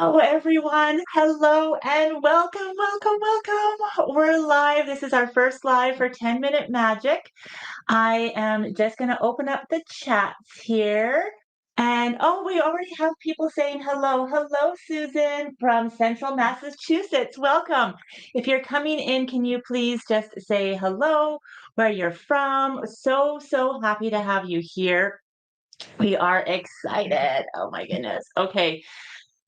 Hello, everyone. Hello and welcome, welcome, welcome. We're live. This is our first live for 10-Minute Magic. I am just going to open up the chats here. And oh, we already have people saying hello. Hello, Susan from Central Massachusetts. Welcome. If you're coming in, can you please just say hello, where you're from? So happy to have you here. We are excited. Oh my goodness. Okay.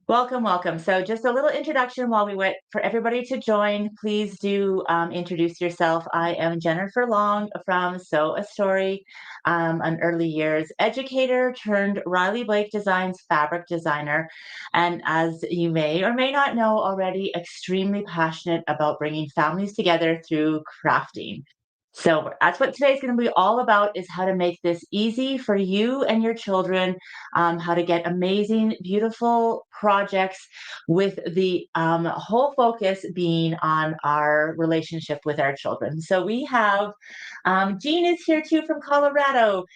Welcome, welcome. So, just a little introduction while we wait for everybody to join. Please do introduce yourself. I am Jennifer Long from Sew a Story, an early years educator turned Riley Blake Designs fabric designer. And as you may or may not know already, extremely passionate about bringing families together through crafting. So that's what today's going to be all about, is how to make this easy for you and your children, how to get amazing, beautiful projects with the whole focus being on our relationship with our children. So we have Jean is here too from Colorado.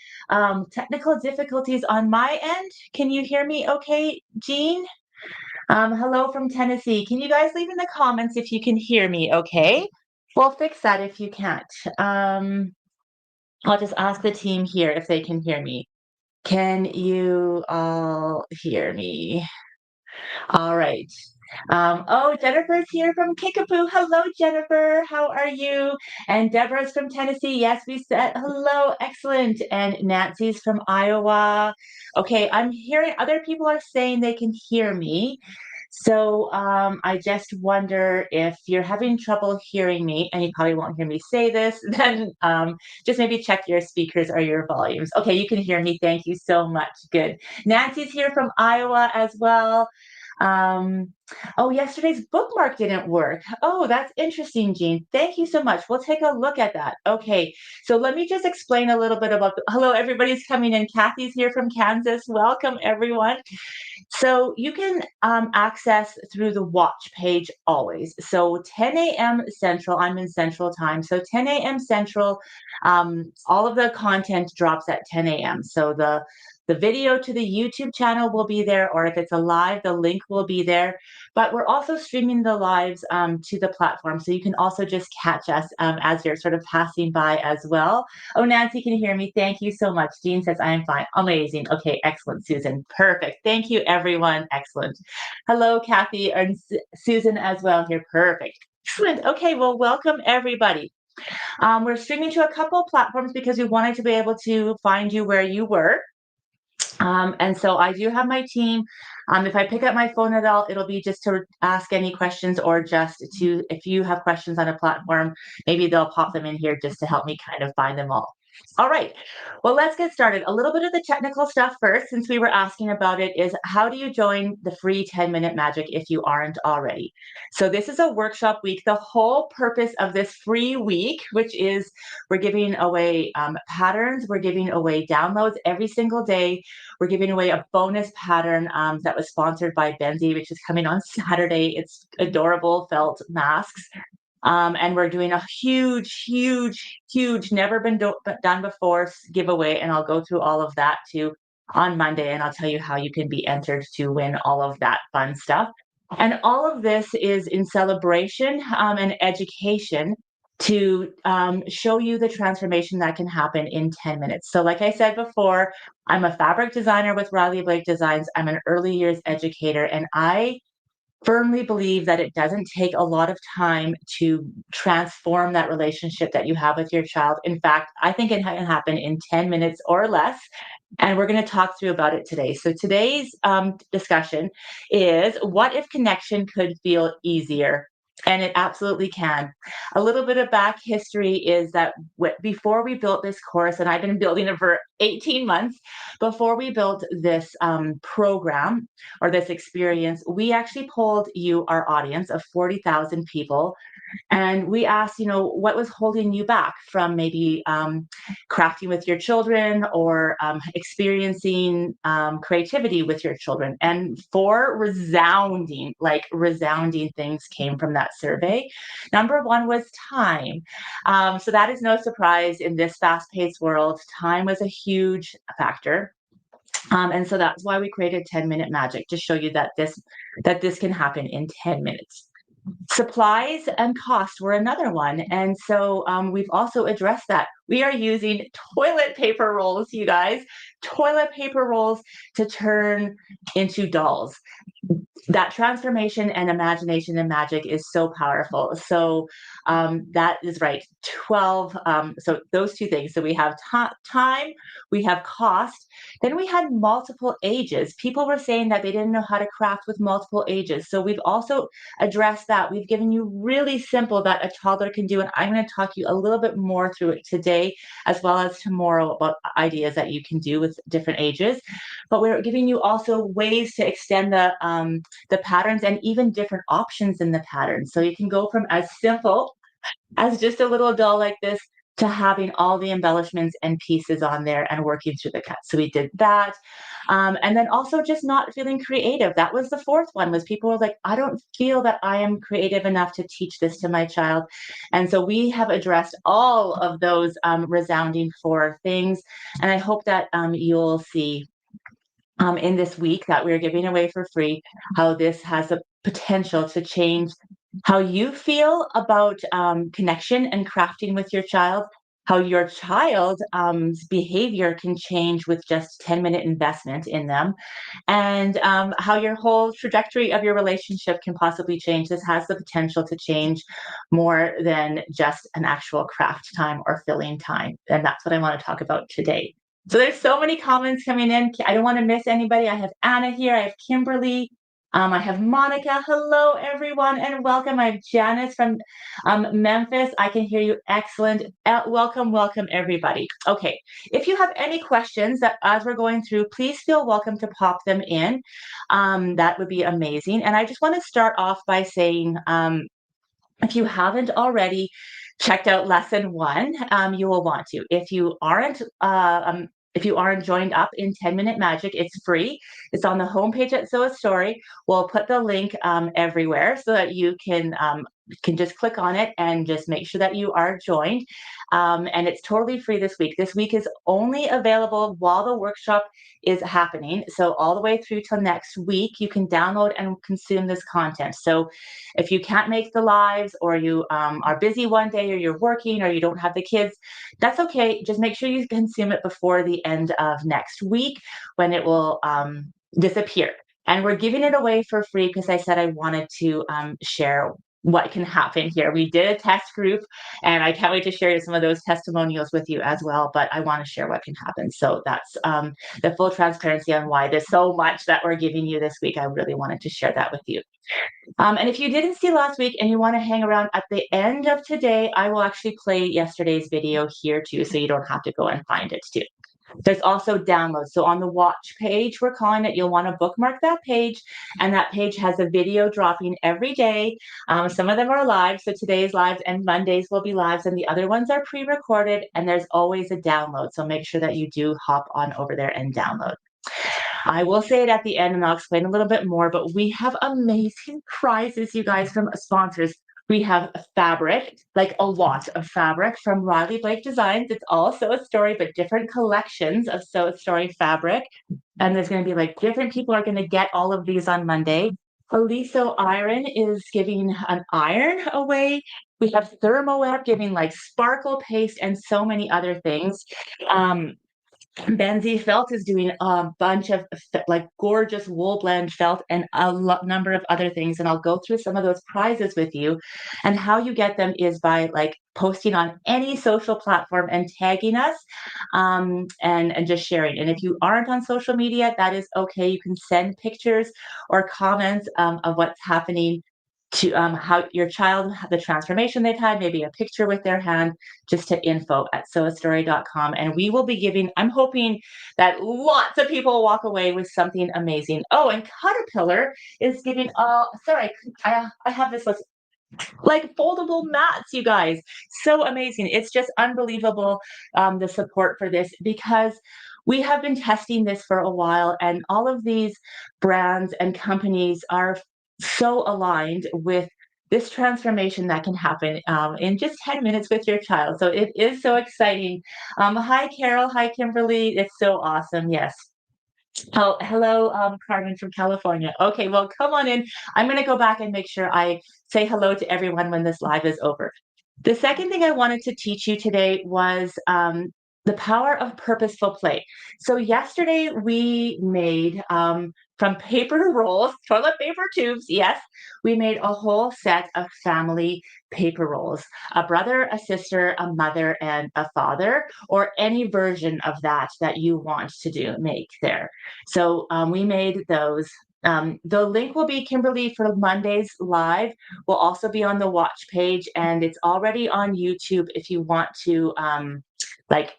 Technical difficulties on my end. Can you hear me okay, Jean? Hello from Tennessee. Can you guys leave in the comments if you can hear me okay? We'll fix that if you can't. Um, I'll just ask the team here if they can hear me. Can you all hear me? All right. Oh, Jennifer's here from Kickapoo. Hello, Jennifer. How are you? And Deborah's from Tennessee. Yes, we said hello. Excellent. And Nancy's from Iowa. Okay, I'm hearing other people are saying they can hear me. So I just wonder if you're having trouble hearing me, and you probably won't hear me say this, then just maybe check your speakers or your volumes. Okay, you can hear me. Thank you so much. Good. Nancy's here from Iowa as well. Um, oh, yesterday's bookmark didn't work. Oh, that's interesting, Jean. Thank you so much. We'll take a look at that. Okay, so let me just explain a little bit about hello, everybody's coming in. Kathy's here from Kansas. Welcome, everyone. So you can access through the watch page always. So 10 a.m. Central, I'm in Central time. So 10 a.m. Central, all of the content drops at 10 a.m. So the video to the YouTube channel will be there, or if it's a live, the link will be there. But we're also streaming the lives to the platform. So you can also just catch us as you're sort of passing by as well. Oh, Nancy can hear me. Thank you so much. Jean says, I'm fine. Amazing. Okay, excellent, Susan. Perfect. Thank you, everyone. Excellent. Hello, Kathy and Susan as well here. Perfect. Excellent. Okay, well, welcome, everybody. We're streaming to a couple platforms because we wanted to be able to find you where you were. And so I do have my team. If I pick up my phone at all, it'll be just to ask any questions, or just to, if you have questions on a platform, maybe they'll pop them in here just to help me kind of find them all. All right, well, let's get started. A little bit of the technical stuff first, since we were asking about it, is how do you join the free 10-minute magic if you aren't already? So this is a workshop week. The whole purpose of this free week, which is we're giving away patterns, we're giving away downloads every single day. We're giving away a bonus pattern that was sponsored by Benzie, which is coming on Saturday. It's adorable felt masks. And we're doing a huge, never been done before giveaway. And I'll go through all of that too on Monday. And I'll tell you how you can be entered to win all of that fun stuff. And all of this is in celebration and education to show you the transformation that can happen in 10 minutes. So like I said before, I'm a fabric designer with Riley Blake Designs. I'm an early years educator, and I firmly believe that it doesn't take a lot of time to transform that relationship that you have with your child. In fact, I think it can happen in 10 minutes or less. And we're going to talk through about it today. So today's discussion is, what if connection could feel easier? And it absolutely can. A little bit of back history is that before we built this course, and I've been building it for 18 months, before we built this program or this experience, we actually polled you, our audience of 40,000 people, and we asked, what was holding you back from maybe crafting with your children, or experiencing creativity with your children. And four resounding things came from that survey. Number one was time. So that is no surprise in this fast-paced world. Time was a huge factor. And so that's why we created 10-minute magic, to show you that this can happen in 10 minutes. Supplies and cost were another one. And so we've also addressed that. We are using toilet paper rolls, you guys, toilet paper rolls to turn into dolls. That transformation and imagination and magic is so powerful. So that is right. 12. So those two things. So we have time, we have cost. Then we had multiple ages. People were saying that they didn't know how to craft with multiple ages. So we've also addressed that. We've given you really simple that a toddler can do. And I'm going to talk you a little bit more through it today, as well as tomorrow, about ideas that you can do with different ages. But we're giving you also ways to extend the patterns, and even different options in the patterns. So you can go from as simple as just a little doll like this to having all the embellishments and pieces on there and working through the cuts. So we did that. And then also just not feeling creative. That was the fourth one, was people were like, I don't feel that I am creative enough to teach this to my child. And so we have addressed all of those resounding four things. And I hope that you'll see in this week that we're giving away for free, how this has a potential to change how you feel about connection and crafting with your child, how your child's behavior can change with just 10-minute investment in them, and how your whole trajectory of your relationship can possibly change. This has the potential to change more than just an actual craft time or filling time. And that's what I want to talk about today. So there's so many comments coming in. I don't want to miss anybody. I have Anna here. I have Kimberly. I have Monica. Hello, everyone, and welcome. I have Janice from Memphis. I can hear you. Excellent. Welcome, welcome, everybody. Okay, if you have any questions that as we're going through, please feel welcome to pop them in. That would be amazing. And I just want to start off by saying, if you haven't already checked out lesson one, you will want to. If you aren't joined up in 10-minute magic, it's free. It's on the homepage at Sew a Story. We'll put the link everywhere so that you can just click on it and just make sure that you are joined. And it's totally free this week. This week is only available while the workshop is happening. So all the way through till next week, you can download and consume this content. So if you can't make the lives, or you are busy one day, or you're working, or you don't have the kids, that's okay. Just make sure you consume it before the end of next week, when it will disappear. And we're giving it away for free because I said I wanted to share what can happen here. We did a test group, and I can't wait to share some of those testimonials with you as well, but I want to share what can happen. So that's the full transparency on why there's so much that we're giving you this week. I really wanted to share that with you. And if you didn't see last week and you want to hang around at the end of today, I will actually play yesterday's video here too, so you don't have to go and find it too. There's also downloads. So on the watch page, we're calling it, you'll want to bookmark that page, and that page has a video dropping every day. Some of them are live, so today's lives, and Mondays will be lives, and the other ones are pre-recorded, and there's always a download. So make sure that you do hop on over there and download. I will say it at the end, and I'll explain a little bit more, but we have amazing prizes, you guys, from sponsors. We have fabric, like a lot of fabric from Riley Blake Designs. It's all Sew a Story, but different collections of Sew a Story fabric. And there's going to be like different people are going to get all of these on Monday. Aliso Iron is giving an iron away. We have Thermoweb giving like sparkle paste and so many other things. Benzie Felt is doing a bunch of like gorgeous wool blend felt and a number of other things. And I'll go through some of those prizes with you. And how you get them is by like posting on any social platform and tagging us, and just sharing. And if you aren't on social media, that is okay. You can send pictures or comments of what's happening to how your child, the transformation they've had, maybe a picture with their hand, just to info@sewastory.com. And we will be giving, I'm hoping that lots of people walk away with something amazing. Oh, and Caterpillar is giving, sorry, I have this list, like foldable mats, you guys. So amazing. It's just unbelievable, the support for this, because we have been testing this for a while, and all of these brands and companies are so aligned with this transformation that can happen in just 10 minutes with your child. So it is so exciting. Hi, Carol. Hi, Kimberly. It's so awesome. Yes. Oh, hello, Carmen from California. Okay, well, come on in. I'm going to go back and make sure I say hello to everyone when this live is over. The second thing I wanted to teach you today was the power of purposeful play. So, yesterday we made from paper rolls, toilet paper tubes, yes, we made a whole set of family paper rolls, a brother, a sister, a mother, and a father, or any version of that that you want to make there. So, we made those. The link will be Kimberly for Monday's live will also be on the watch page, and it's already on YouTube if you want to like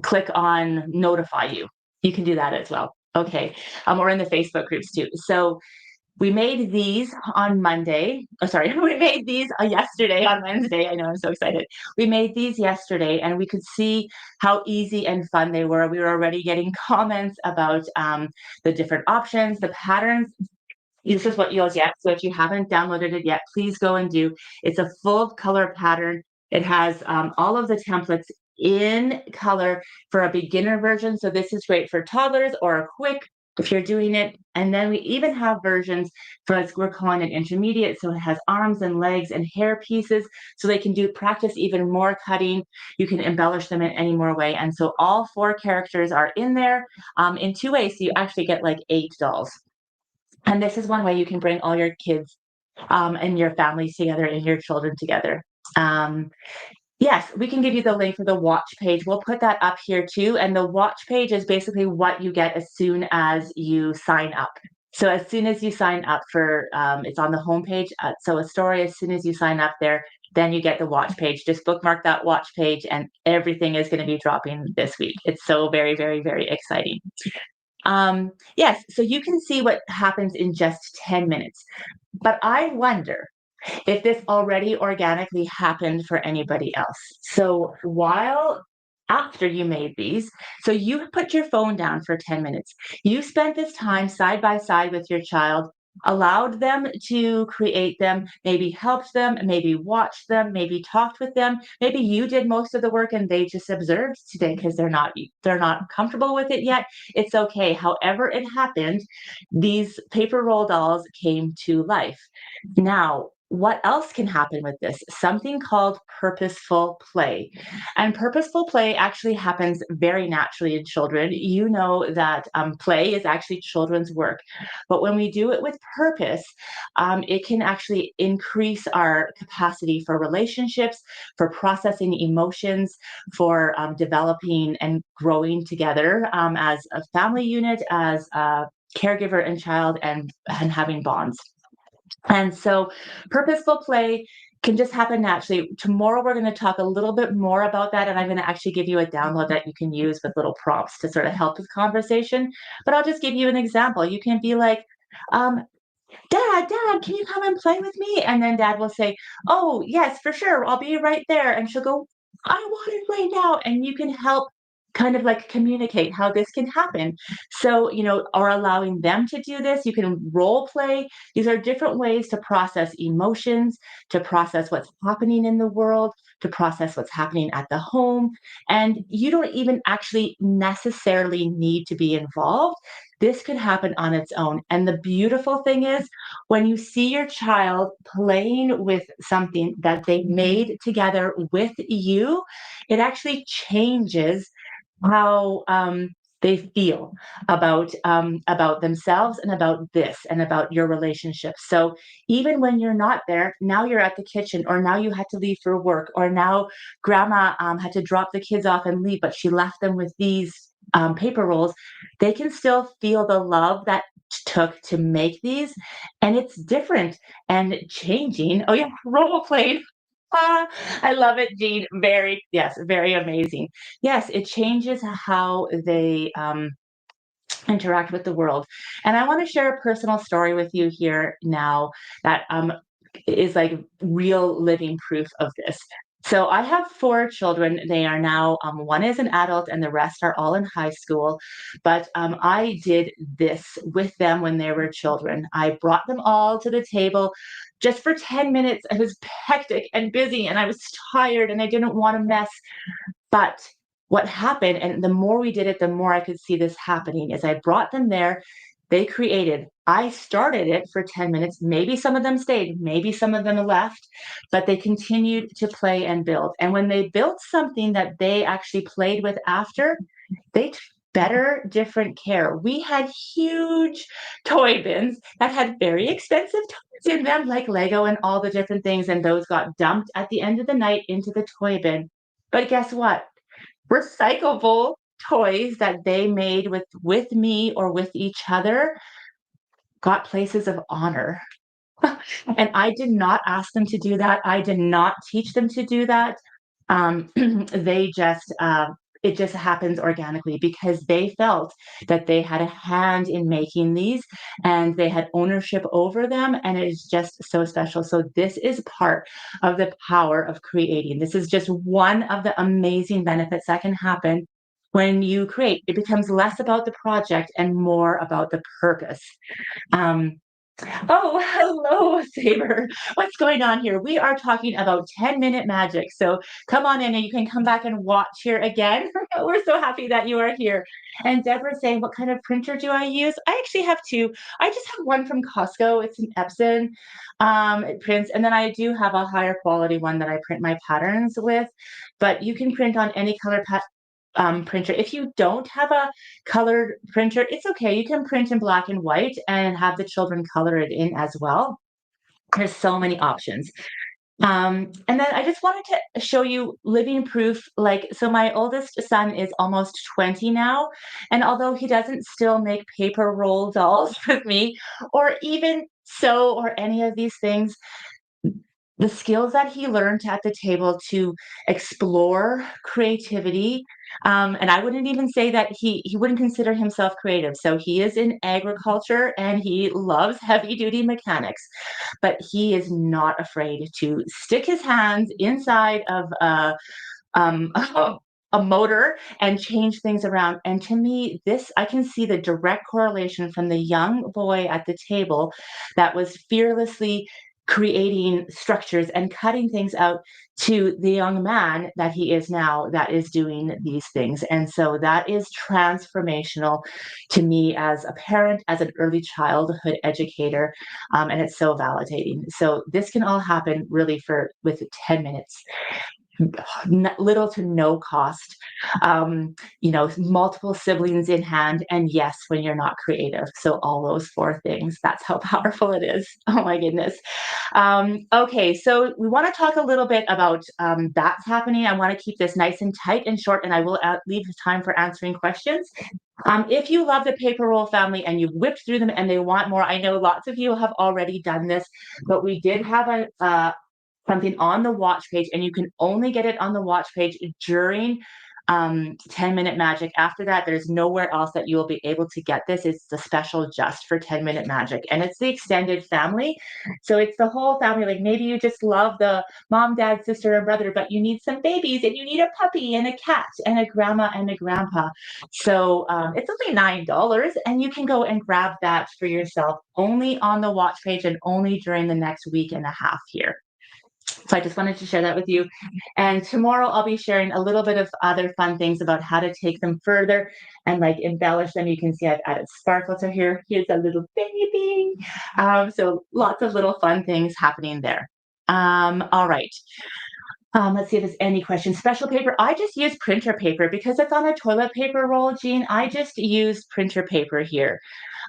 click on notify you. You can do that as well. Okay. Or in the Facebook groups too. So we made these on Monday. Oh, sorry, we made these yesterday on Wednesday. I know, I'm so excited. We made these yesterday, and we could see how easy and fun they were. We were already getting comments about the different options, the patterns. This is what you'll get. So if you haven't downloaded it yet, please go and do. It's a full color pattern. It has all of the templates in color for a beginner version. So this is great for toddlers or a quick if you're doing it. And then we even have versions for, as we're calling it, intermediate. So it has arms and legs and hair pieces. So they can do practice even more cutting. You can embellish them in any more way. And so all four characters are in there in two ways. So you actually get like 8 dolls. And this is one way you can bring all your kids and your families together and your children together. Um, yes, we can give you the link for the watch page. We'll put that up here too. And the watch page is basically what you get as soon as you sign up. So as soon as you sign up for, it's on the homepage. So a story, as soon as you sign up there, then you get the watch page. Just bookmark that watch page, and everything is going to be dropping this week. It's so very, very, very exciting. Yes, so you can see what happens in just 10 minutes. But I wonder if this already organically happened for anybody else. So while after you made these, so you put your phone down for 10 minutes. You spent this time side by side with your child, allowed them to create them, maybe helped them, maybe watched them, maybe talked with them. Maybe you did most of the work and they just observed today because they're not comfortable with it yet. It's okay. However it happened, these paper roll dolls came to life. Now, what else can happen with this? Something called purposeful play. And purposeful play actually happens very naturally in children. You know that play is actually children's work. But when we do it with purpose, it can actually increase our capacity for relationships, for processing emotions, for developing and growing together as a family unit, as a caregiver and child, and having bonds. And so purposeful play can just happen naturally. Tomorrow, we're going to talk a little bit more about that. And I'm going to actually give you a download that you can use with little prompts to sort of help with conversation. But I'll just give you an example. You can be like, um, Dad, can you come and play with me? And then Dad will say, Oh, yes, for sure. I'll be right there. And she'll go, I want it right now. And you can help kind of like communicate how this can happen. So, or allowing them to do this, you can role play. These are different ways to process emotions, to process what's happening in the world, to process what's happening at the home. And you don't even actually necessarily need to be involved. This could happen on its own. And the beautiful thing is, when you see your child playing with something that they made together with you, it actually changes how they feel about themselves and about this and about your relationship. So even when you're not there, now you're at the kitchen, or now you had to leave for work, or now grandma had to drop the kids off and leave, but she left them with these paper rolls. They can still feel the love that took to make these, and it's different and changing. Oh yeah, role played. Ah, I love it, Jean. Very, yes, very amazing. Yes, it changes how they interact with the world. And I want to share a personal story with you here now that is like real living proof of this. So I have four children. They are now, one is an adult and the rest are all in high school. But I did this with them when they were children. I brought them all to the table just for 10 minutes. I was hectic and busy and I was tired and I didn't want to mess. But what happened, and the more we did it, the more I could see this happening, is I brought them there. They created. I started it for 10 minutes. Maybe some of them stayed, maybe some of them left, but they continued to play and build. And when they built something that they actually played with after, they took better, different care. We had huge toy bins that had very expensive toys in them, like Lego and all the different things. And those got dumped at the end of the night into the toy bin. But guess what? Recyclable toys that they made with me or with each other got places of honor. And I did not ask them to do that. I did not teach them to do that. They just, it just happens organically because they felt that they had a hand in making these and they had ownership over them. And it is just so special. So, this is part of the power of creating. This is just one of the amazing benefits that can happen when you create. It becomes less about the project and more about the purpose. Um, Oh, hello, Saber. What's going on here? We are talking about 10-minute magic. So come on in and you can come back and watch here again. We're so happy that you are here. And Deborah's saying, what kind of printer do I use? I actually have two. I just have one from Costco. It's an Epson. It prints. And then I do have a higher quality one that I print my patterns with. But you can print on any color printer. If you don't have a colored printer, it's okay. You can print in black and white and have the children color it in as well. There's so many options. And then I just wanted to show you living proof. Like, so my oldest son is almost 20 now. And although he doesn't still make paper roll dolls with me, or even sew or any of these things, the skills that he learned at the table to explore creativity, and I wouldn't even say that he wouldn't consider himself creative. So he is in agriculture and he loves heavy duty mechanics, but he is not afraid to stick his hands inside of um, a motor and change things around. And to me, this, I can see the direct correlation from the young boy at the table that was fearlessly creating structures and cutting things out to the young man that he is now that is doing these things. And so that is transformational to me as a parent, as an early childhood educator. And it's so validating. So this can all happen really for with 10 minutes, little to no cost, multiple siblings in hand, and yes, when you're not creative. So all those four things, that's how powerful it is. Oh my goodness. Okay, so we want to talk a little bit about that's happening. I want to keep this nice and tight and short, and I will leave time for answering questions. If you love the paper roll family and you've whipped through them and they want more, I know lots of you have already done this, but we did have something on the watch page, and you can only get it on the watch page during 10-minute magic. After that, there's nowhere else that you will be able to get this. It's the special just for 10-minute magic, and it's the extended family. So it's the whole family. Like, maybe you just love the mom, dad, sister, and brother, but you need some babies and you need a puppy and a cat and a grandma and a grandpa. So it's only $9, and you can go and grab that for yourself only on the watch page and only during the next week and a half here. So I just wanted to share that with you. And tomorrow I'll be sharing a little bit of other fun things about how to take them further and like embellish them. You can see I've added sparkles to here. Here's a little baby. So lots of little fun things happening there. All right. Let's see if there's any questions. Special paper. I just use printer paper because it's on a toilet paper roll, Jean. I just use printer paper here.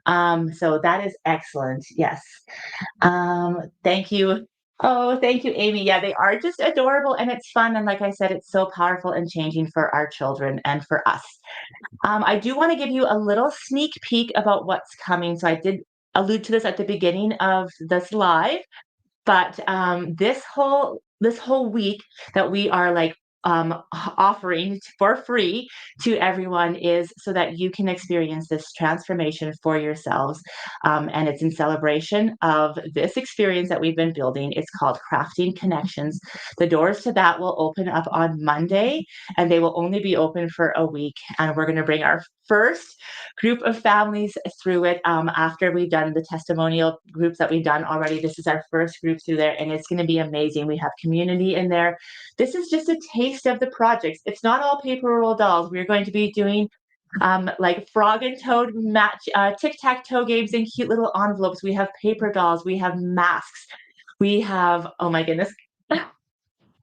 So that is excellent. Yes. Thank you. Oh, thank you, Amy. Yeah, they are just adorable and it's fun. And like I said, it's so powerful and changing for our children and for us. I do want to give you a little sneak peek about what's coming. So I did allude to this at the beginning of this live, but this whole week that we are like offering for free to everyone is so that you can experience this transformation for yourselves. And it's in celebration of this experience that we've been building. It's called Crafting Connections. The doors to that will open up on Monday, and they will only be open for a week. And we're going to bring our first group of families through it. After we've done the testimonial groups that we've done already, this is our first group through there, and it's going to be amazing. We have community in there. This is just a taste of the projects. It's not all paper roll dolls. We're going to be doing like frog and toad match, tic-tac-toe games in cute little envelopes. We have paper dolls. We have masks. We have, oh my goodness,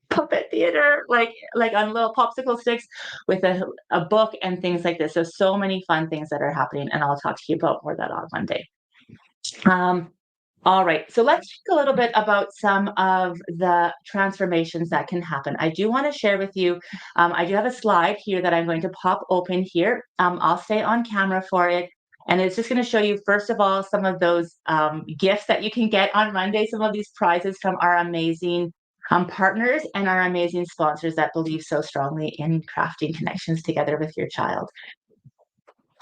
puppet theater, like on little popsicle sticks with a book and things like this. So many fun things that are happening, and I'll talk to you about more of that on Monday. Um, all right, so let's talk a little bit about some of the transformations that can happen. I do want to share with you, I do have a slide here that I'm going to pop open here. I'll stay on camera for it. And it's just going to show you, first of all, some of those gifts that you can get on Monday, some of these prizes from our amazing partners and our amazing sponsors that believe so strongly in crafting connections together with your child.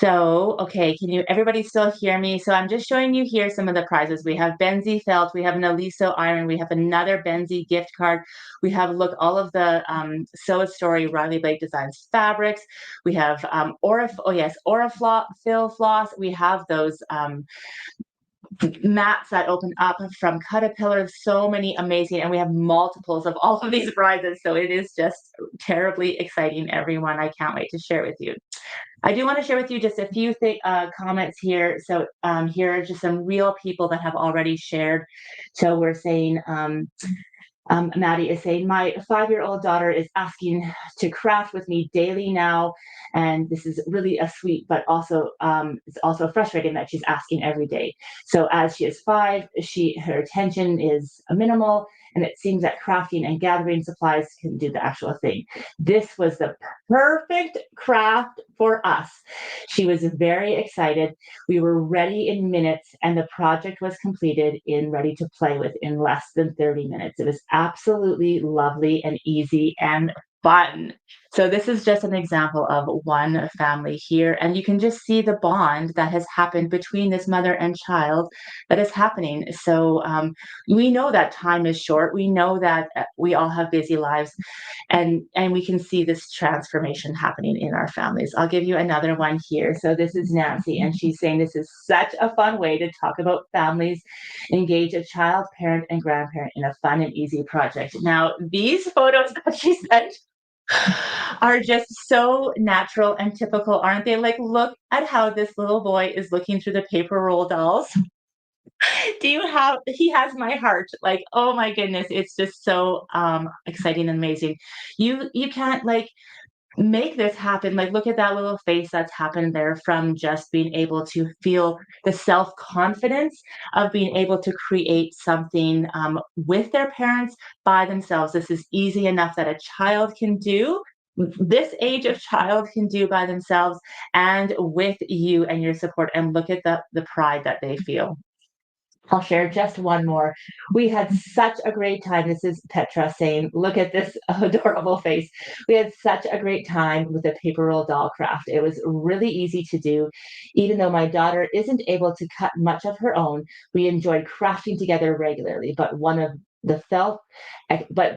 So, okay, everybody still hear me? So I'm just showing you here some of the prizes. We have Benzie felt, we have an Aliso iron, we have another Benzie gift card. We have, look, all of the Sew a Story Riley Blake Designs fabrics. We have Aurafil floss. We have those mats that open up from Caterpillar. So many amazing, and we have multiples of all of these prizes. So it is just terribly exciting, everyone. I can't wait to share with you. I do want to share with you just a few comments here. So here are just some real people that have already shared. So we're saying, Maddie is saying, my 5-year-old daughter is asking to craft with me daily now. And this is really a sweet, but also it's also frustrating that she's asking every day. So as she is 5, her attention is minimal, and it seems that crafting and gathering supplies can do the actual thing. This was the perfect craft for us. She was very excited. We were ready in minutes, and the project was completed in ready to play with in less than 30 minutes. It was absolutely lovely and easy and fun. So this is just an example of one family here, and you can just see the bond that has happened between this mother and child that is happening. So we know that time is short. We know that we all have busy lives, and we can see this transformation happening in our families. I'll give you another one here. So this is Nancy, and she's saying this is such a fun way to talk about families, engage a child, parent, and grandparent in a fun and easy project. Now, these photos that she sent are just so natural and typical, aren't they? Like, look at how this little boy is looking through the paper roll dolls. He has my heart. Like, oh my goodness, it's just so exciting and amazing. You can't like make this happen. Like, look at that little face that's happened there from just being able to feel the self-confidence of being able to create something with their parents by themselves. This is easy enough that a child can do. This age of child can do by themselves and with you and your support. And look at the pride that they feel. I'll share just one more. We had such a great time. This is Petra saying, look at this adorable face. We had such a great time with the paper roll doll craft. It was really easy to do. Even though my daughter isn't able to cut much of her own, we enjoyed crafting together regularly, but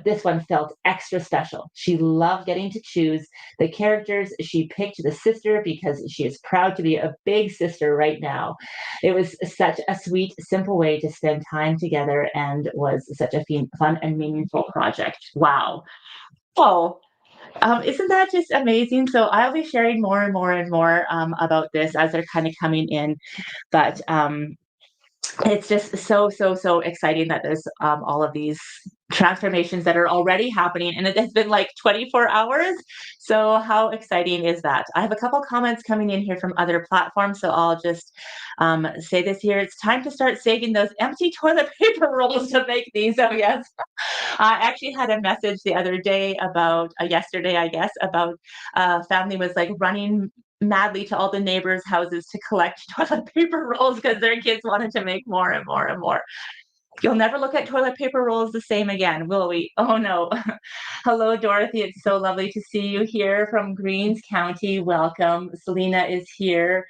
this one felt extra special. She loved getting to choose the characters. She picked the sister because she is proud to be a big sister right now. It was such a sweet, simple way to spend time together, and was such a fun and meaningful project. Wow. Oh, isn't that just amazing? So I'll be sharing more and more and more about this as they're kind of coming in. But it's just so exciting that there's all of these transformations that are already happening, and it has been like 24 hours. So how exciting is that? I have a couple comments coming in here from other platforms, so I'll just say this here. It's time to start saving those empty toilet paper rolls to make these. Oh yes. I actually had a message the other day about yesterday, I guess, about family was like running madly to all the neighbors' houses to collect toilet paper rolls because their kids wanted to make more and more and more. You'll never look at toilet paper rolls the same again, will we? Oh no. Hello, Dorothy. It's so lovely to see you here from Greens County. Welcome. Selena is here.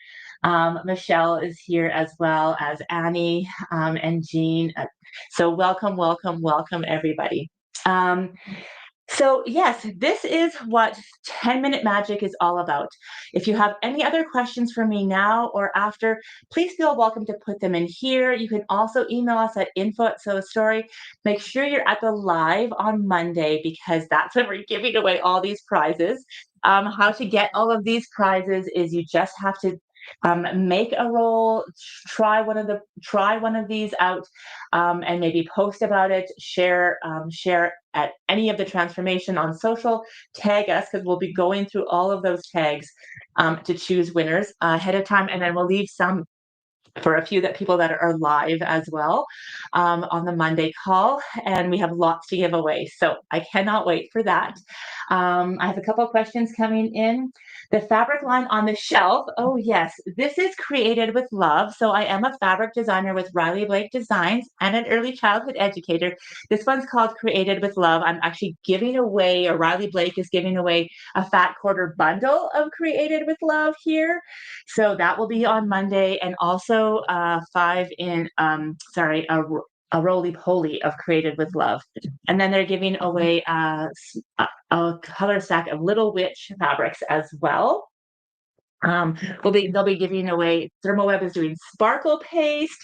Michelle is here, as well as Annie and Jean. So welcome, welcome, welcome, everybody. So, yes, this is what 10-Minute Magic is all about. If you have any other questions for me now or after, please feel welcome to put them in here. You can also email us at info@soastory. Make sure you're at the live on Monday because that's when we're giving away all these prizes. How to get all of these prizes is you just have to make a roll, try one of these out, and maybe post about it, share at any of the transformation on social, tag us because we'll be going through all of those tags to choose winners ahead of time, and then we'll leave some for a few that people that are live as well on the Monday call, and we have lots to give away. So I cannot wait for that. I have a couple of questions coming in. The fabric line on the shelf. Oh yes, this is created with love. So I am a fabric designer with Riley Blake Designs and an early childhood educator. This one's called Created with Love. I'm actually giving away, or Riley Blake is giving away a fat quarter bundle of Created with Love here. So that will be on Monday, and also a roly poly of Created with Love. And then they're giving away a color stack of Little Witch fabrics as well. They'll be giving away. ThermoWeb is doing sparkle paste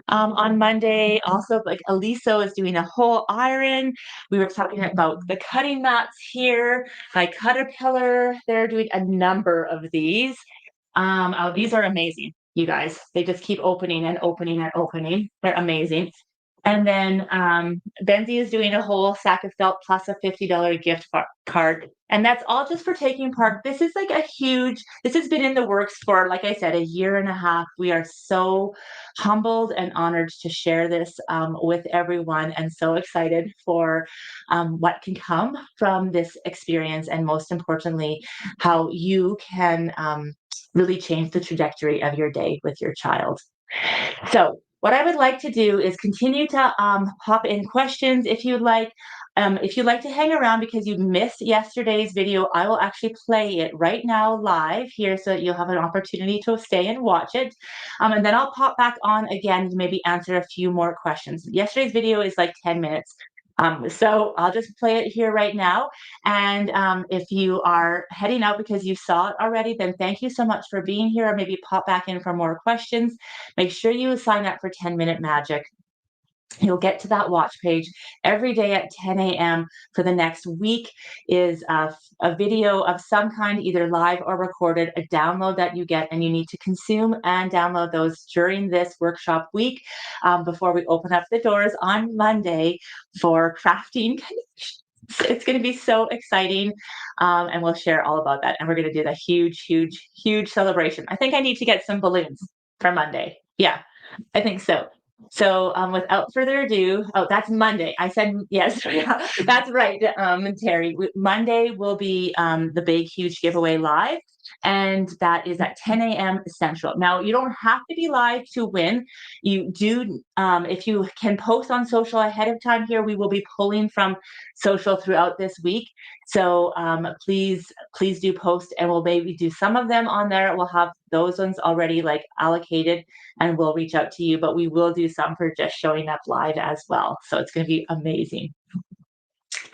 on Monday. Also, like Aliso is doing a whole iron. We were talking about the cutting mats here by Caterpillar. They're doing a number of these. Oh, these are amazing, you guys. They just keep opening and opening and opening. They're amazing. And then Benzie is doing a whole sack of felt plus a $50 gift card. And that's all just for taking part. This is like this has been in the works for, like I said, a year and a half. We are so humbled and honored to share this with everyone, and so excited for what can come from this experience. And most importantly, how you can really change the trajectory of your day with your child. So what I would like to do is continue to pop in questions if you'd like. If you'd like to hang around because you missed yesterday's video, I will actually play it right now live here so that you'll have an opportunity to stay and watch it. And then I'll pop back on again to maybe answer a few more questions. Yesterday's video is like 10 minutes. So I'll just play it here right now. And if you are heading out because you saw it already, then thank you so much for being here, or maybe pop back in for more questions. Make sure you sign up for 10-Minute Magic. You'll get to that watch page every day at 10 a.m. for the next week is a video of some kind, either live or recorded, a download that you get, and you need to consume and download those during this workshop week before we open up the doors on Monday for crafting. It's going to be so exciting, and we'll share all about that. And we're going to do the huge, huge, huge celebration. I think I need to get some balloons for Monday. Yeah, I think so. So without further ado, oh, that's Monday. I said yes. Yeah, that's right, Terry. Monday will be the big, huge giveaway live, and that is at 10 a.m. Central. Now, you don't have to be live to win. You do, if you can post on social ahead of time here, we will be pulling from social throughout this week. So please do post, and we'll maybe do some of them on there. We'll have those ones already like allocated, and we'll reach out to you, but we will do some for just showing up live as well. So it's going to be amazing.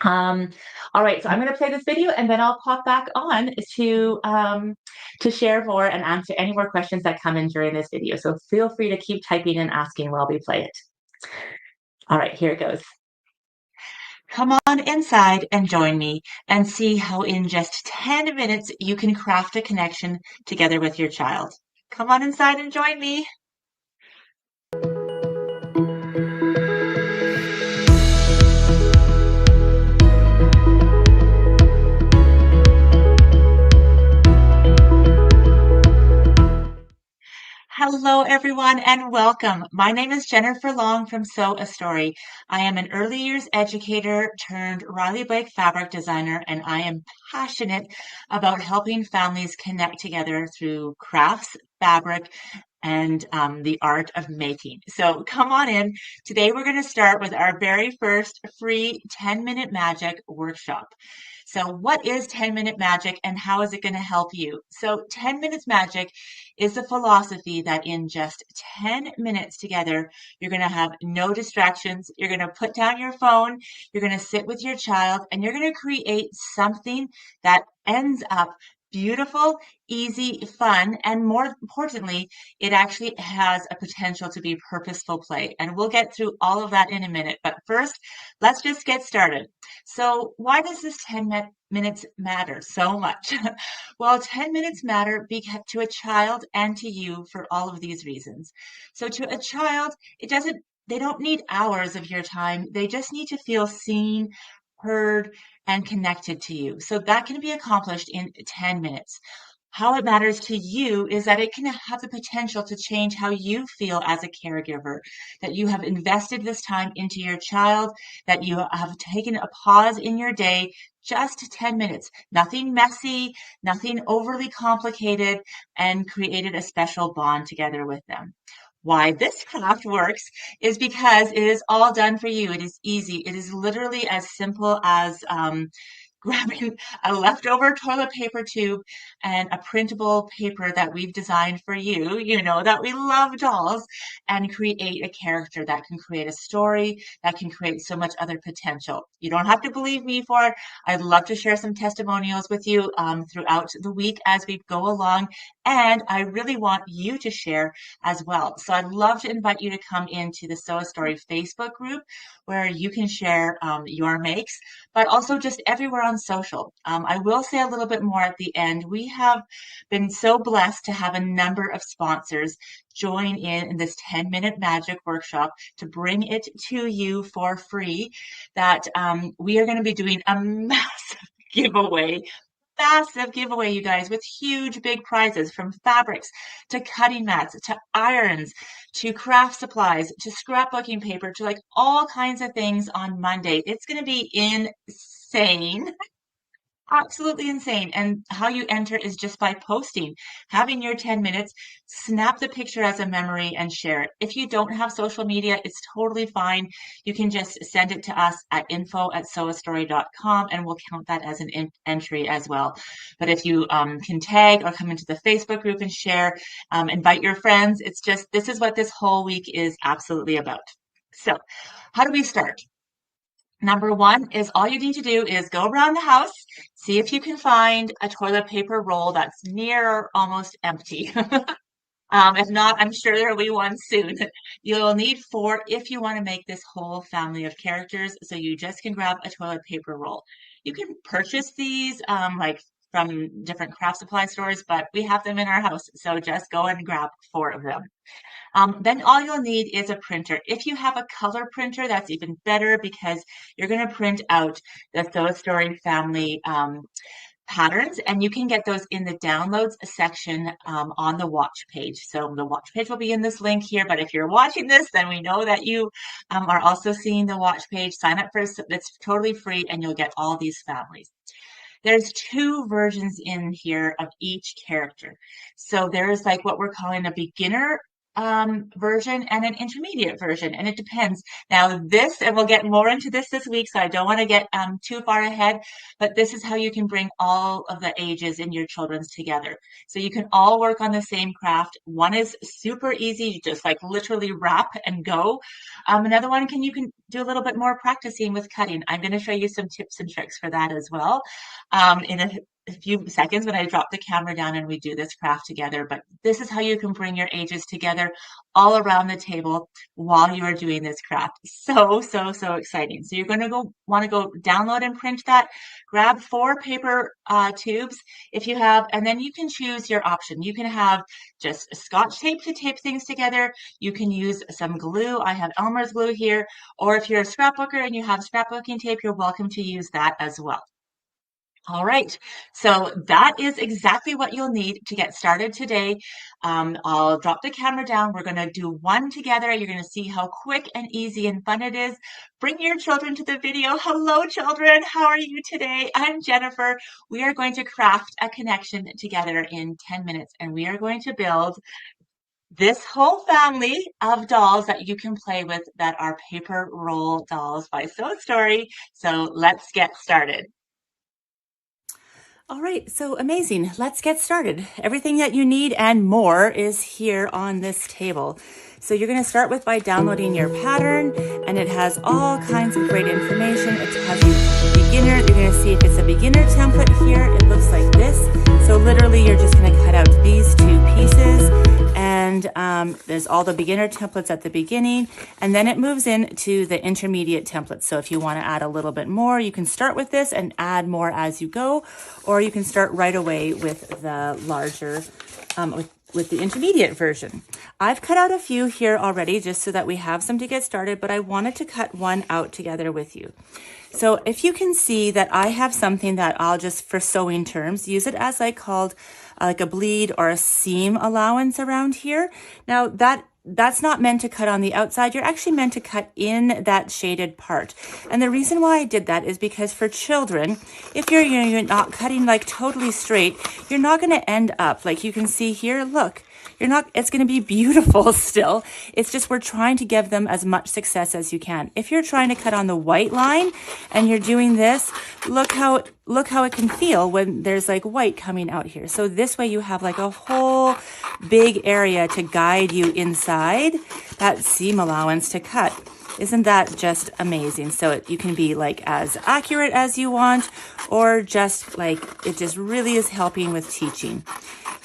All right, so I'm going to play this video, and then I'll pop back on to share more and answer any more questions that come in during this video. So feel free to keep typing and asking while we play it. All right, here it goes. Come on inside and join me and see how in just 10 minutes you can craft a connection together with your child. Come on inside and join me. Hello, everyone, and welcome. My name is Jennifer Long from Sew a Story. I am an early years educator turned Riley Blake fabric designer, and I am passionate about helping families connect together through crafts, fabric, and the art of making. So come on in. Today we're going to start with our very first free 10-minute magic workshop. So what is 10-minute magic and how is it going to help you? So 10 minutes magic is the philosophy that in just 10 minutes together, you're going to have no distractions. You're going to put down your phone. You're going to sit with your child and you're going to create something that ends up beautiful, easy, fun, and more importantly, it actually has a potential to be purposeful play. And we'll get through all of that in a minute. But first, let's just get started. So why does this 10 minutes matter so much? Well, 10 minutes matter to a child and to you for all of these reasons. So to a child, they don't need hours of your time. They just need to feel seen, heard, and connected to you. So that can be accomplished in 10 minutes. How it matters to you is that it can have the potential to change how you feel as a caregiver, that you have invested this time into your child, that you have taken a pause in your day, just 10 minutes, nothing messy, nothing overly complicated, and created a special bond together with them. Why this craft works is because it is all done for you. It is easy. It is literally as simple as grabbing a leftover toilet paper tube and a printable paper that we've designed for you, you know, that we love dolls, and create a character that can create a story, that can create so much other potential. You don't have to believe me for it. I'd love to share some testimonials with you throughout the week as we go along. And I really want you to share as well. So I'd love to invite you to come into the Sew a Story Facebook group where you can share your makes, but also just everywhere on social. I will say a little bit more at the end. We have been so blessed to have a number of sponsors join in this 10-minute magic workshop to bring it to you for free, that we are going to be doing a giveaway massive giveaway, you guys, with huge big prizes from fabrics to cutting mats to irons to craft supplies to scrapbooking paper to like all kinds of things on Monday. It's going to be insane. Absolutely insane. And how you enter is just by posting, having your 10 minutes, snap the picture as a memory and share it. If you don't have social media, it's totally fine. You can just send it to us at info@sewastory.com and we'll count that as an entry as well. But if you can tag or come into the Facebook group and share, invite your friends, it's just, this is what this whole week is absolutely about. So how do we start? Number one is all you need to do is go around the house, see if you can find a toilet paper roll that's near or almost empty. If not, I'm sure there will be one soon. You'll need four if you want to make this whole family of characters. So you just can grab a toilet paper roll. You can purchase these like from different craft supply stores, but we have them in our house. So just go and grab four of them. Then all you'll need is a printer. If you have a color printer, that's even better because you're going to print out the Sew a Story family patterns, and you can get those in the downloads section on the watch page. So the watch page will be in this link here, but if you're watching this, then we know that you are also seeing the watch page. Sign up for it. It's totally free, and you'll get all these families. There's two versions in here of each character. So there's like what we're calling a beginner version and an intermediate version, and it depends. Now this, and we'll get more into this week, so I don't want to get too far ahead, but this is how you can bring all of the ages in your children's together. So you can all work on the same craft. One is super easy, you just like literally wrap and go. Another one you can do a little bit more practicing with cutting. I'm going to show you some tips and tricks for that as well in a few seconds when I drop the camera down and we do this craft together. But this is how you can bring your ages together all around the table while you are doing this craft. So, so, so exciting. So you're going to want to go download and print that. Grab 4 paper tubes if you have, and then you can choose your option. You can have just Scotch tape to tape things together. You can use some glue. I have Elmer's glue here. Or if you're a scrapbooker and you have scrapbooking tape, you're welcome to use that as well. All right, so that is exactly what you'll need to get started today. I'll drop the camera down. We're going to do one together. You're going to see how quick and easy and fun it is. Bring your children to the video. Hello, children. How are you today? I'm Jennifer. We are going to craft a connection together in 10 minutes, and we are going to build this whole family of dolls that you can play with that are paper roll dolls by So Story. So let's get started. All right, so amazing. Let's get started. Everything that you need and more is here on this table. So you're going to start with by downloading your pattern, and it has all kinds of great information. It has you beginner. You're going to see if it's a beginner template here. It looks like this. So literally you're just going to cut out these two pieces, and there's all the beginner templates at the beginning, and then it moves into the intermediate templates. So if you want to add a little bit more, you can start with this and add more as you go, or you can start right away with the larger, with the intermediate version. I've cut out a few here already just so that we have some to get started, but I wanted to cut one out together with you. So if you can see that I have something that I'll just, for sewing terms, use it as like called like a bleed or a seam allowance around here. Now that's not meant to cut on the outside. You're actually meant to cut in that shaded part. And the reason why I did that is because for children, if you're not cutting like totally straight, you're not going to end up like you can see here. Look, it's going to be beautiful still. It's just we're trying to give them as much success as you can. If you're trying to cut on the white line and you're doing this, look how it can feel when there's like white coming out here. So this way you have like a whole big area to guide you inside that seam allowance to cut. Isn't that just amazing? So you can be like as accurate as you want, or just like it just really is helping with teaching.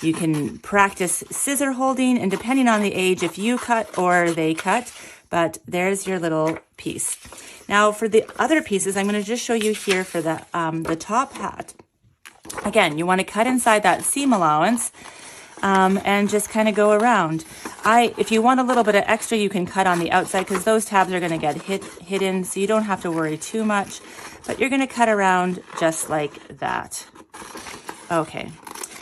You can practice scissor holding, and depending on the age, if you cut or they cut, but there's your little piece. Now for the other pieces, I'm going to just show you here for the top hat. Again, you want to cut inside that seam allowance, and just kind of go around. If you want a little bit of extra, you can cut on the outside because those tabs are going to get hidden, so you don't have to worry too much, but you're going to cut around just like that. Okay,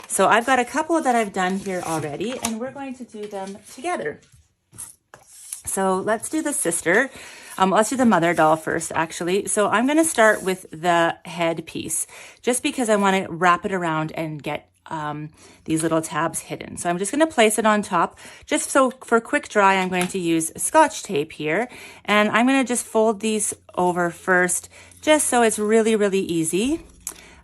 so I've got a couple that I've done here already, and we're going to do them together. So let's do the sister. Let's do the mother doll first, actually. So I'm going to start with the head piece, just because I want to wrap it around and get these little tabs hidden. So I'm just going to place it on top. Just so for quick dry, I'm going to use Scotch tape here, and I'm going to just fold these over first, just so it's really, really easy.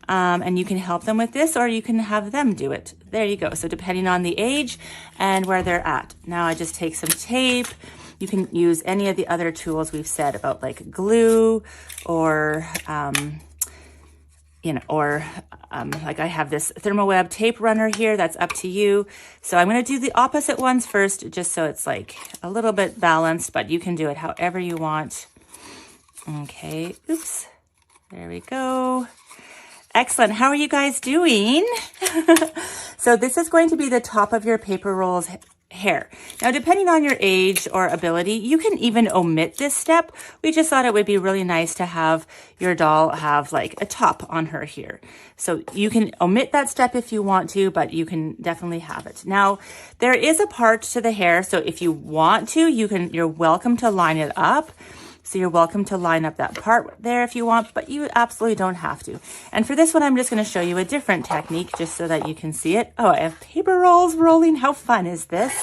And you can help them with this, or you can have them do it. There you go. So depending on the age and where they're at. Now I just take some tape. You can use any of the other tools we've said about, like glue, or like I have this Thermoweb tape runner here. That's up to you. So I'm going to do the opposite ones first, just so it's like a little bit balanced, but you can do it however you want. Okay, oops, there we go. Excellent. How are you guys doing? So this is going to be the top of your paper roll's hair. Now, depending on your age or ability, you can even omit this step. We just thought it would be really nice to have your doll have like a top on her here. So you can omit that step if you want to, but you can definitely have it. Now, there is a part to the hair. So if you want to, you're welcome to line it up. So you're welcome to line up that part there if you want, but you absolutely don't have to. And for this one, I'm just going to show you a different technique just so that you can see it. Oh, I have paper rolls rolling. How fun is this?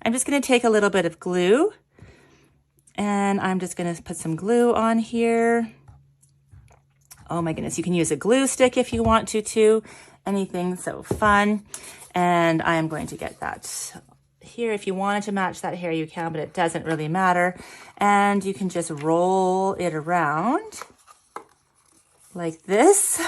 I'm just going to take a little bit of glue, and I'm just going to put some glue on here. Oh my goodness, you can use a glue stick if you want to too. Anything so fun. And I am going to get that here. If you wanted to match that hair, you can, but it doesn't really matter. And you can just roll it around like this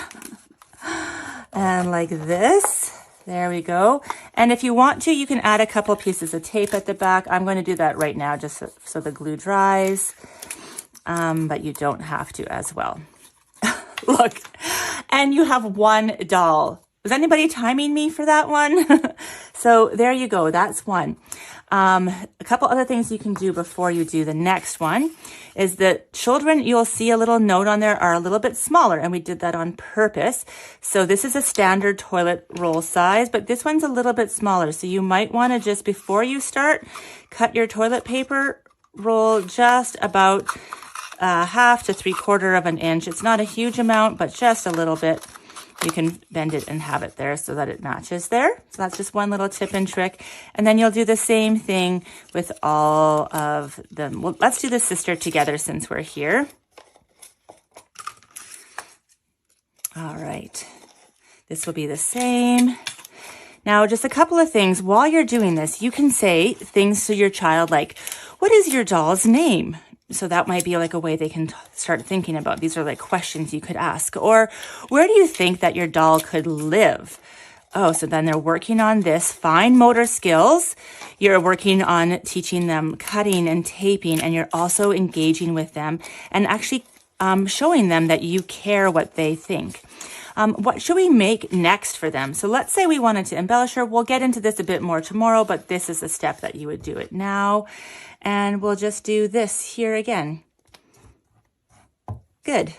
and like this. There we go. And if you want to, you can add a couple pieces of tape at the back. I'm going to do that right now just so the glue dries, but you don't have to as well. Look, and you have one doll. Was anybody timing me for that one? So there you go. That's one. A couple other things you can do before you do the next one is that children, you'll see a little note on there, are a little bit smaller, and we did that on purpose. So this is a standard toilet roll size, but this one's a little bit smaller. So you might want to just, before you start, cut your toilet paper roll just about 1/2 to 3/4 of an inch. It's not a huge amount, but just a little bit. you can bend it and have it there so that it matches there. So that's just one little tip and trick. And then you'll do the same thing with all of them. Well, let's do the sister together since we're here. All right. This will be the same. Now, just a couple of things. While you're doing this, you can say things to your child like, what is your doll's name? So that might be like a way they can start thinking about. These are like questions you could ask. Or where do you think that your doll could live? Oh, so then they're working on this fine motor skills. You're working on teaching them cutting and taping, and you're also engaging with them and actually showing them that you care what they think. What should we make next for them? So let's say we wanted to embellish her. We'll get into this a bit more tomorrow, but this is a step that you would do it now. And we'll just do this here again. Good.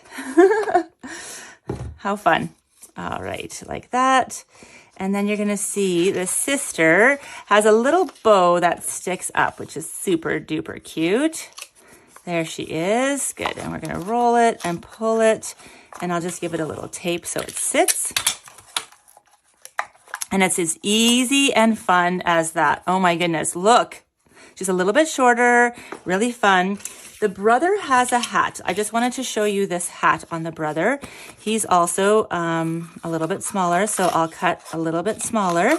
How fun. All right, like that. And then you're going to see the sister has a little bow that sticks up, which is super duper cute. There she is. Good. And we're going to roll it and pull it. And I'll just give it a little tape so it sits. And it's as easy and fun as that. Oh my goodness, look. Just a little bit shorter, really fun. The brother has a hat. I just wanted to show you this hat on the brother. He's also a little bit smaller, so I'll cut a little bit smaller.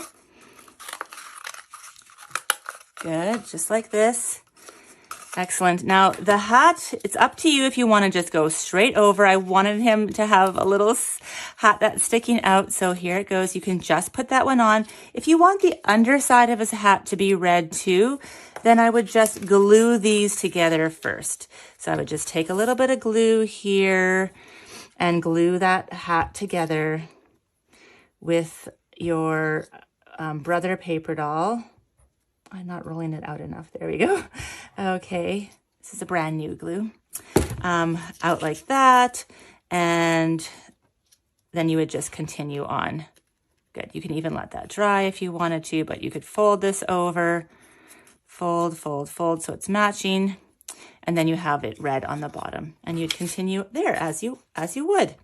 Good, just like this. Excellent. Now, the hat, it's up to you if you want to just go straight over. I wanted him to have a little hat that's sticking out, so here it goes. You can just put that one on. If you want the underside of his hat to be red too, then I would just glue these together first. So I would just take a little bit of glue here and glue that hat together with your brother paper doll. I'm not rolling it out enough. There we go. Okay, this is a brand new glue. Out like that, and then you would just continue on. Good. You can even let that dry if you wanted to, but you could fold this over. Fold, fold, fold, so it's matching. And then you have it red on the bottom. And you'd continue there as you would.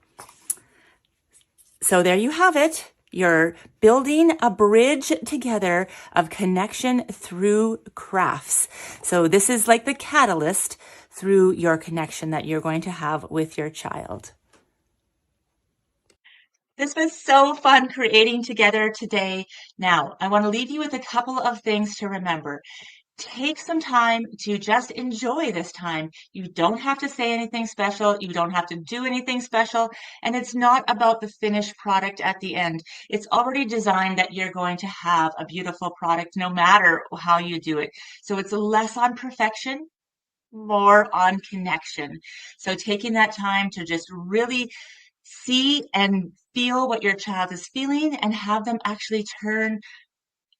So there you have it. You're building a bridge together of connection through crafts. So this is like the catalyst through your connection that you're going to have with your child. This was so fun creating together today. Now, I want to leave you with a couple of things to remember. Take some time to just enjoy this time. You don't have to say anything special. You don't have to do anything special. And it's not about the finished product at the end. It's already designed that you're going to have a beautiful product no matter how you do it. So it's less on perfection, more on connection. So taking that time to just really see and feel what your child is feeling and have them actually turn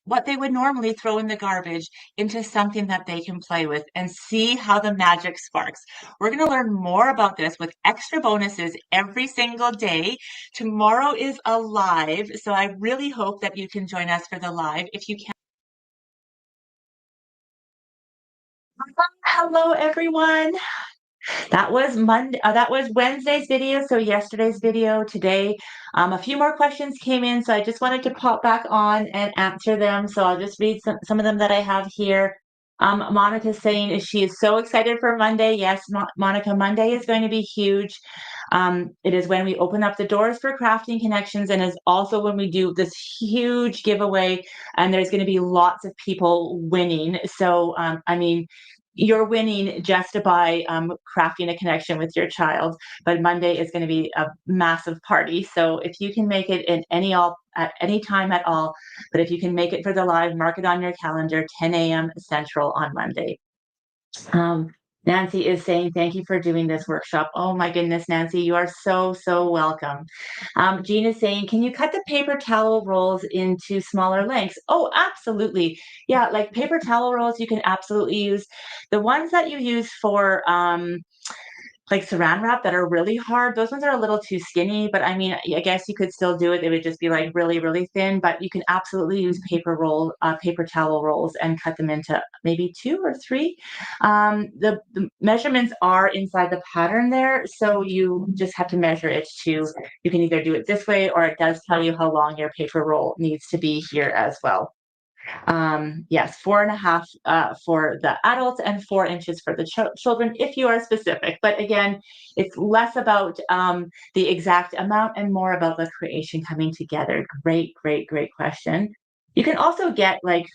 what they would normally throw in the garbage into something that they can play with and see how the magic sparks. We're going to learn more about this with extra bonuses every single day. Tomorrow is a live, so I really hope that you can join us for the live. If you can. Hello, everyone. That was Monday. That was Wednesday's video. So yesterday's video today. A few more questions came in, so I just wanted to pop back on and answer them. So I'll just read some of them that I have here. Monica's saying she is so excited for Monday. Yes, Monica, Monday is going to be huge. It is when we open up the doors for crafting connections, and is also when we do this huge giveaway, and there's going to be lots of people winning. So, I mean, you're winning just by crafting a connection with your child, but Monday is going to be a massive party. So if you can make it at any time at all, but if you can make it for the live, mark it on your calendar, 10 a.m. Central on Monday. Nancy is saying, thank you for doing this workshop. Oh my goodness, Nancy, you are so, so welcome. Jean is saying, can you cut the paper towel rolls into smaller lengths? Oh, absolutely. Yeah, like paper towel rolls, you can absolutely use. The ones that you use for like saran wrap that are really hard. Those ones are a little too skinny, but I mean, I guess you could still do it. They would just be like really, really thin, but you can absolutely use paper towel rolls and cut them into maybe two or three. The measurements are inside the pattern there. So you just have to measure it to, you can either do it this way, or it does tell you how long your paper roll needs to be here as well. Yes, 4.5 for the adults and 4 inches for the children, if you are specific. But again, it's less about the exact amount and more about the creation coming together. Great, great, great question. You can also get like,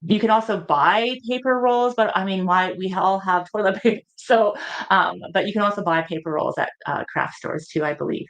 you can also buy paper rolls, but I mean, why, we all have toilet paper. So, but you can also buy paper rolls at craft stores too, I believe.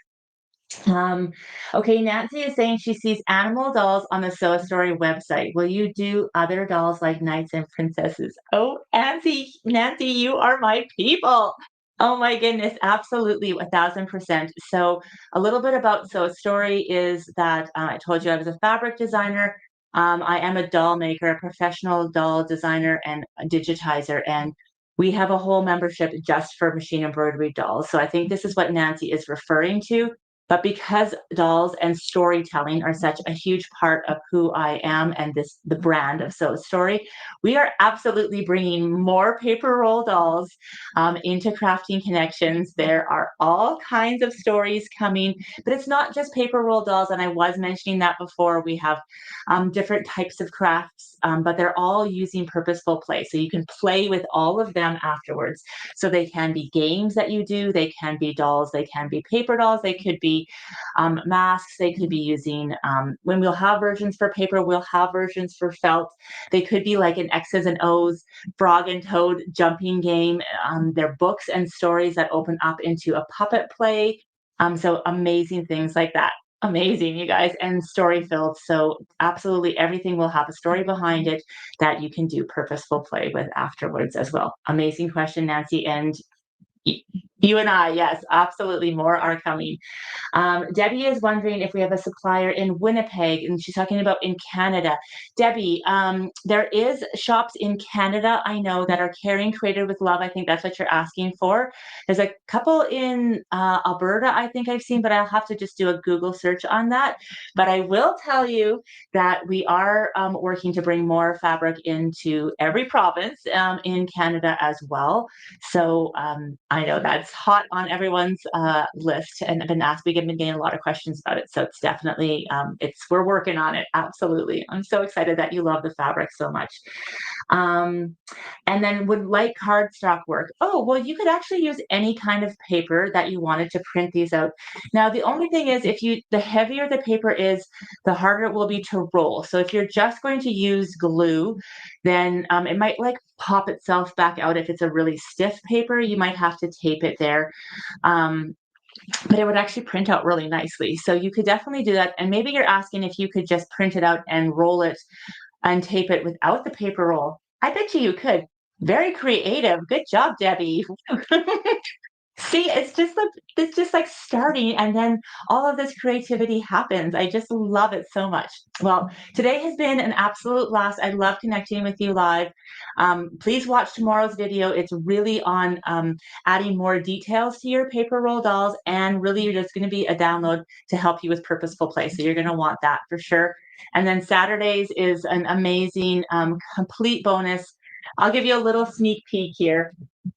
Um, okay, Nancy is saying she sees animal dolls on the Sew Story website. Will you do other dolls like knights and princesses? Oh, Nancy, you are my people. Oh my goodness, absolutely, 1,000%. So, a little bit about Sew Story is that I told you I was a fabric designer. I am a doll maker, a professional doll designer and a digitizer, and we have a whole membership just for machine embroidery dolls. So I think this is what Nancy is referring to. But because dolls and storytelling are such a huge part of who I am and the brand of Sew Story, we are absolutely bringing more paper roll dolls into Crafting Connections. There are all kinds of stories coming, but it's not just paper roll dolls. And I was mentioning that before. We have different types of crafts, but they're all using purposeful play. So you can play with all of them afterwards. So they can be games that you do, they can be dolls, they can be paper dolls, they could be masks, they could be using, when we'll have versions for paper, we'll have versions for felt. They could be like an X's and O's frog and toad jumping game. They're books and stories that open up into a puppet play. So amazing things like that. Amazing, you guys, and story filled. So absolutely everything will have a story behind it that you can do purposeful play with afterwards as well. Amazing question, Nancy. And you and I, yes, absolutely, more are coming. Debbie is wondering if we have a supplier in Winnipeg, and she's talking about in Canada. Debbie, there is shops in Canada, I know, that are carrying Created with Love. I think that's what you're asking for. There's a couple in Alberta, I think I've seen, but I'll have to just do a Google search on that. But I will tell you that we are working to bring more fabric into every province in Canada as well. So I know that's hot on everyone's list, and I've been asked. We've been getting a lot of questions about it, so it's definitely we're working on it. Absolutely, I'm so excited that you love the fabric so much. Um, and then would like cardstock work? Oh, well, you could actually use any kind of paper that you wanted to print these out. Now, the only thing is, the heavier the paper is, the harder it will be to roll. So if you're just going to use glue, then it might like pop itself back out. If it's a really stiff paper, you might have to tape it there. But it would actually print out really nicely. So you could definitely do that. And maybe you're asking if you could just print it out and roll it and tape it without the paper roll. I bet you could. Very creative. Good job, Debbie. See, it's just like starting, and then all of this creativity happens. I just love it so much. Well, today has been an absolute blast. I love connecting with you live. Please watch tomorrow's video. It's really on adding more details to your paper roll dolls, and really you're just going to be a download to help you with purposeful play. So you're going to want that for sure. And then Saturdays is an amazing complete bonus. I'll give you a little sneak peek here.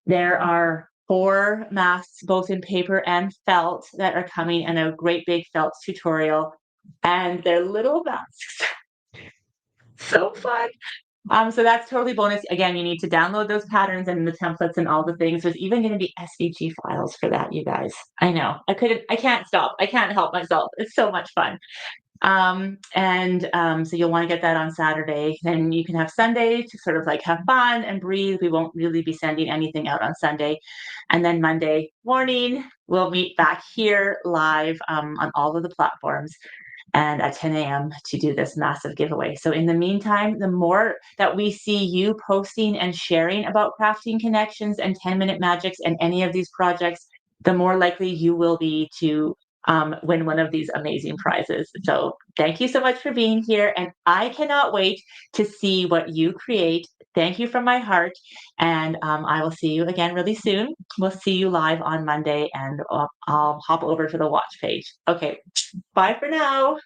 There are 4 masks, both in paper and felt, that are coming, and a great big felt tutorial. And they're little masks. So fun. So that's totally bonus. Again, you need to download those patterns and the templates and all the things. There's even going to be SVG files for that, you guys. I know. I can't stop. I can't help myself. It's so much fun. So you'll want to get that on Saturday. Then you can have Sunday to sort of like have fun and breathe. We won't really be sending anything out on Sunday. And then Monday morning, we'll meet back here live on all of the platforms and at 10 a.m. to do this massive giveaway. So in the meantime, the more that we see you posting and sharing about Crafting Connections and 10-Minute Magics and any of these projects, the more likely you will be to win one of these amazing prizes. So thank you so much for being here. And I cannot wait to see what you create Thank you from my heart. And I will see you again really soon. We'll see you live on Monday, and I'll hop over to the watch page. Okay. Bye for now.